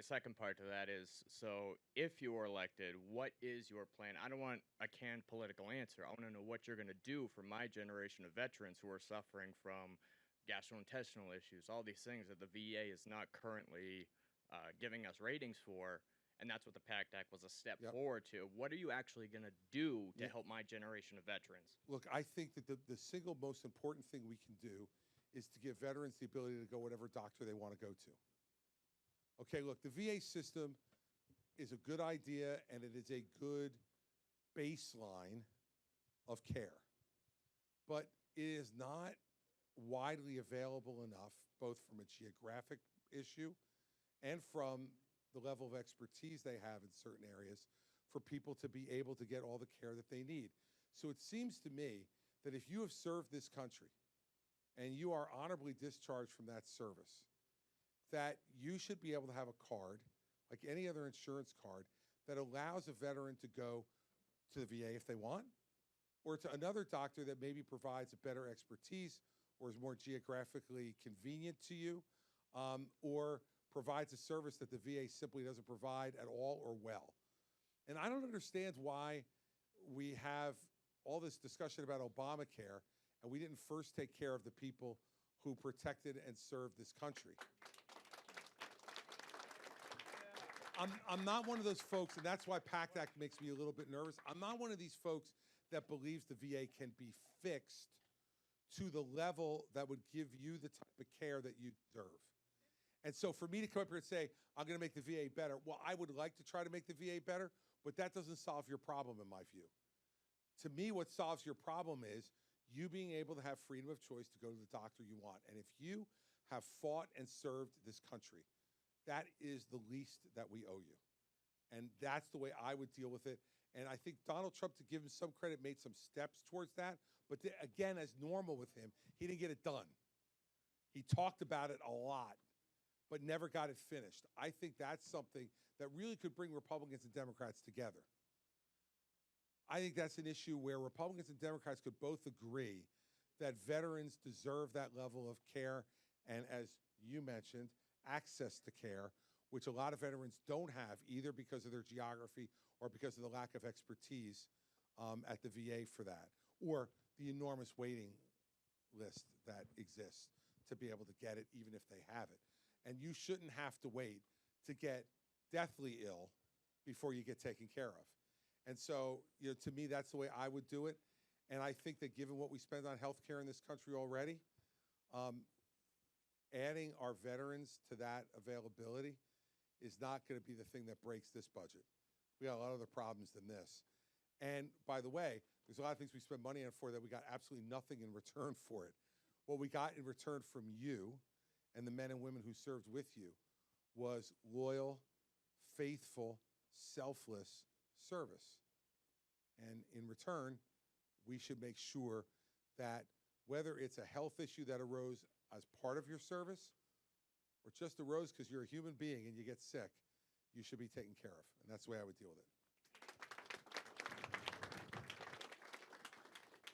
my second part to that is, so if you are elected, what is your plan? I don't want a canned political answer. I want to know what you're going to do for my generation of veterans who are suffering from gastrointestinal issues, all these things that the VA is not currently giving us ratings for. And that's what the PACT Act was a step Yep. forward to. What are you actually going to do to Yeah. help my generation of veterans? Look, I think that the single most important thing we can do is to give veterans the ability to go whatever doctor they want to go to. Okay, look, the VA system is a good idea and it is a good baseline of care, but it is not widely available enough, both from a geographic issue and from the level of expertise they have in certain areas for people to be able to get all the care that they need. So it seems to me that if you have served this country and you are honorably discharged from that service, that you should be able to have a card, like any other insurance card, that allows a veteran to go to the VA if they want, or to another doctor that maybe provides a better expertise or is more geographically convenient to you, or provides a service that the VA simply doesn't provide at all or well. And I don't understand why we have all this discussion about Obamacare and we didn't first take care of the people who protected and served this country. I'm not one of those folks, and that's why PACT Act makes me a little bit nervous. I'm not one of these folks that believes the VA can be fixed to the level that would give you the type of care that you deserve. And so for me to come up here and say, I'm going to make the VA better, well, I would like to try to make the VA better, but that doesn't solve your problem in my view. To me, what solves your problem is you being able to have freedom of choice to go to the doctor you want. And if you have fought and served this country, that is the least that we owe you. And that's the way I would deal with it. And I think Donald Trump, to give him some credit, made some steps towards that. But again, as normal with him, he didn't get it done. He talked about it a lot, but never got it finished. I think that's something that really could bring Republicans and Democrats together. I think that's an issue where Republicans and Democrats could both agree that veterans deserve that level of care and, as you mentioned, access to care, which a lot of veterans don't have, either because of their geography or because of the lack of expertise at the VA for that, or the enormous waiting list that exists to be able to get it, even if they have it. And you shouldn't have to wait to get deathly ill before you get taken care of. And so, to me, that's the way I would do it. And I think that given what we spend on health care in this country already, adding our veterans to that availability is not going to be the thing that breaks this budget. We got a lot of other problems than this. And by the way, there's a lot of things we spend money on for that we got absolutely nothing in return for it. What we got in return from you and the men and women who served with you was loyal, faithful, selfless service. And in return, we should make sure that whether it's a health issue that arose as part of your service or just arose because you're a human being and you get sick, you should be taken care of. And that's the way I would deal with it.